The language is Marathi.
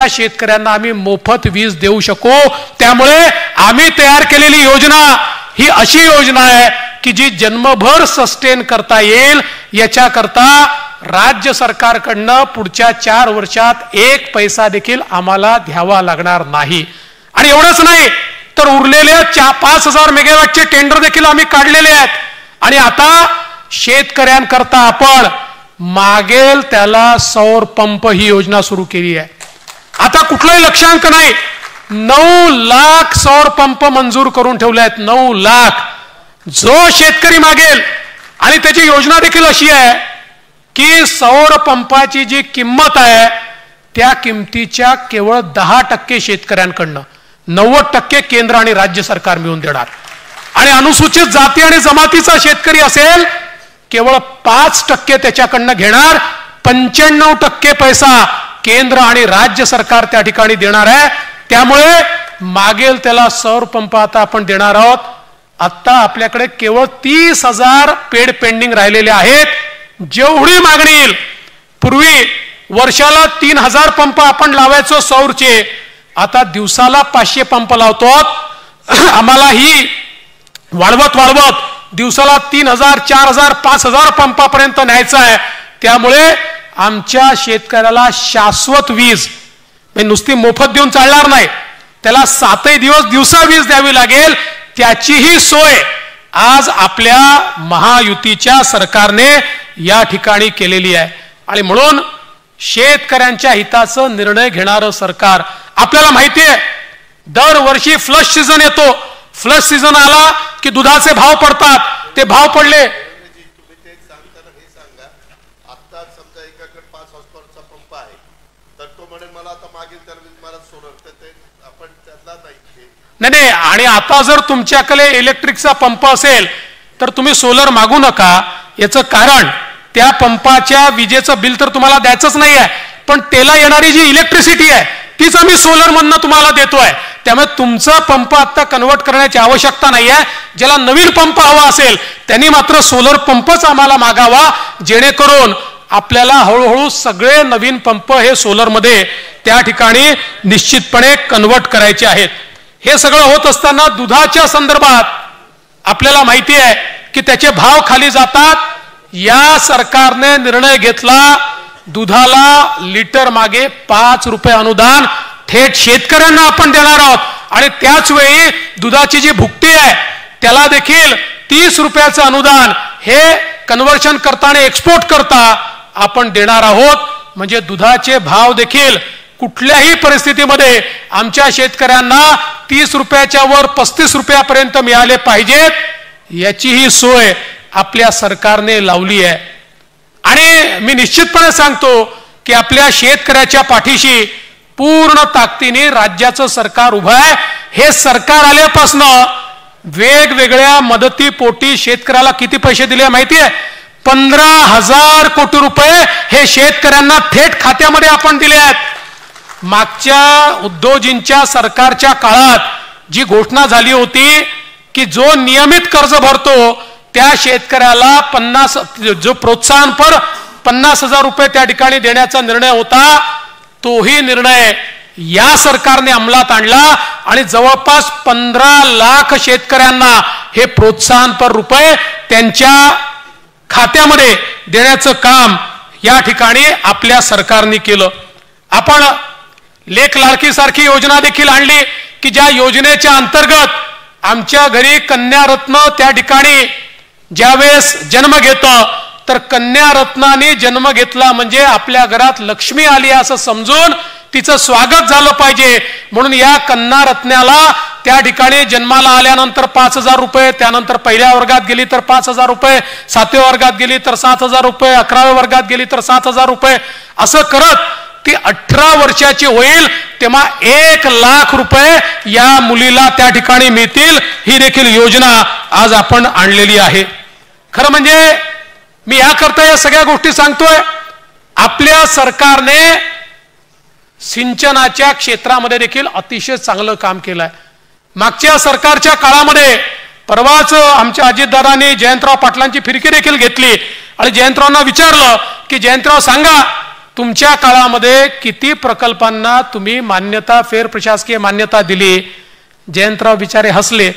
शेतकऱ्यांना आम्ही मोफत वीज देऊ शकू। त्यामुळे आम्ही तयार केलेली योजना ही अशी योजना आहे की जी जन्मभर सस्टेन करता येईल। याच्याकरता राज्य सरकारकडनं पुढच्या 4 वर्षात 1 पैसा देखील आम्हाला द्यावा लागणार नाही। आणि एवढंच नाही तर उरलेले 5000 मेगावॅटचे टेंडर देखील आम्ही काढलेले आहेत। आणि आता शेतकऱ्यांकरता आपण मागेल त्याला सौर पंप ही योजना सुरू केली आहे। आता कुठलाही लक्षांक नाही, 9 लाख सौर पंप मंजूर करून ठेवले आहेत। 9 लाख जो शेतकरी मागेल। आणि त्याची योजना देखील अशी आहे की सौर पंपाची जी किंमत आहे त्या किमतीच्या केवळ 10% शेतकऱ्यांकडनं, 90% केंद्र आणि राज्य सरकार मिळून देणार। आणि अनुसूचित जाती आणि जमातीचा शेतकरी असेल केवळ 5% त्याच्याकडनं घेणार, 95% पैसा केंद्र आणि राज्य सरकार त्या ठिकाणी देणार आहे। त्यामुळे मागेल त्याला सौर पंप आता आपण देणार आहोत। आता आपल्याकडे केवळ 30,000 पेड पेंडिंग राहिलेले आहेत। जेवढी मागणी येईल, पूर्वी वर्षाला 3,000 पंप आपण लावायचो सौरचे, आता दिवसाला 500 पंप लावतो। आम्हाला ही वाढवत दिवसाला 3,000, 4,000, 5,000 पंपापर्यंत न्यायचं आहे। त्यामुळे आमच्या शेतकऱ्याला शाश्वत वीज, नुसती मोफत देऊन चालणार नाही, त्याला 7 दिवस दिवसा वीज द्यावी लागेल। त्याचीही सोय आज आपल्या महायुतीच्या सरकारने या ठिकाणी केलेली आहे। आणि म्हणून शेतकऱ्यांच्या हिताचा निर्णय घेणारं सरकार। आपल्याला माहिती आहे दरवर्षी फ्लश सीझन येतो, फ्लश सीझन आला की दुधाचे भाव पडतात। ते भाव पडले, नाही। आणि आता जर तुमच्याकडे इलेक्ट्रिकचा पंप असेल तर तुम्ही सोलर मागू नका। याचं कारण त्या पंपाच्या विजेचं बिल तर तुम्हाला द्यायचंच नाही आहे, पण त्याला येणारी जी इलेक्ट्रिसिटी आहे तीच आम्ही सोलर मधनं तुम्हाला देतोय। त्यामुळे तुमचा पंप आता कन्वर्ट करण्याची आवश्यकता नाही आहे। ज्याला नवीन पंप हवा असेल त्यांनी मात्र सोलर पंपच आम्हाला मागावा, जेणेकरून आपल्याला हळूहळू सगळे नवीन पंप हे सोलर मध्ये त्या ठिकाणी निश्चितपणे कन्वर्ट करायचे आहेत। हे सगळं होत असताना दुधाच्या संदर्भात आपल्याला माहिती आहे की त्याचे भाव खाली जातात। या सरकारने निर्णय घेतला दुधाला लिटर मागे 5 रुपये अनुदान थेट शेतकऱ्यांना आपण देणार आहोत। आणि त्याच वेळी दुधाची जी भुकटी आहे त्याला देखील 30 रुपयाचं अनुदान हे कन्व्हर्शन करताना, एक्सपोर्ट करता आपण देणार आहोत। म्हणजे दुधाचे भाव देखील कुठल्याही परिस्थितीमध्ये आमच्या शेतकऱ्यांना 30 रुपयाच्या वर 35 रुपयापर्यंत मिळाले पाहिजेत, याची ही सोय आपल्या सरकारने लावली आहे। आणि मी निश्चितपणे सांगतो की आपल्या शेतकऱ्याच्या पाठीशी पूर्ण ताकदीने राज्याचं सरकार उभं आहे। हे सरकार आल्यापासून वेगवेगळ्या मदतीपोटी शेतकऱ्याला किती पैसे दिले माहिती आहे? 15,000 कोटी रुपये हे शेतकऱ्यांना थेट खात्यामध्ये आपण दिले आहेत। मागच्या उद्धवजींच्या सरकारच्या काळात जी घोषणा झाली होती की जो नियमित कर्ज भरतो त्या शेतकऱ्याला 50 जो प्रोत्साहनपर 50,000 रुपये त्या ठिकाणी देण्याचा निर्णय होता, तोही निर्णय या सरकारने अंमलात आणला आणि जवळपास 15 लाख शेतकऱ्यांना हे प्रोत्साहनपर रुपये त्यांच्या खात्यामध्ये देण्याचं काम या ठिकाणी आपल्या सरकारने केलं। आपण लेख लाडकी सारखी योजना देखील आणली की ज्या योजनेच्या अंतर्गत आमच्या घरी कन्या रत्न त्या ठिकाणी ज्यावेळेस जन्म घेतं तर कन्या रत्नाने जन्म घेतला म्हणजे आपल्या घरात लक्ष्मी आली असं समजून तिचं स्वागत झालं पाहिजे। म्हणून या कन्या रत्नाला त्या ठिकाणी जन्माला आल्यानंतर 5,000 रुपये, त्यानंतर पहिल्या वर्गात गेली तर 5,000 रुपये, 7व्या वर्गात गेली तर 7,000 रुपये, 11व्या वर्गात गेली तर 7,000 रुपये, असं करत ती 18 वर्षाची होईल तेव्हा 1 लाख रुपये या मुलीला त्या ठिकाणी मिळतील। ही देखील योजना आज आपण आणलेली आहे। खरं म्हणजे मी याकरता या सगळ्या गोष्टी सांगतोय, आपल्या सरकारने सिंचनाच्या क्षेत्रामध्ये देखील अतिशय चांगलं काम केलंय। मागच्या सरकारच्या काळामध्ये परवाच आमच्या अजितदादांनी जयंतराव पाटलांची फिरकी देखील घेतली आणि जयंतरावांना विचारलं की जयंतराव सांगा तुमच्या काळामध्ये किती प्रकल्पांना तुम्ही मान्यता, फेर प्रशासकीय मान्यता दिली. जयंतराव बिचारे हसले.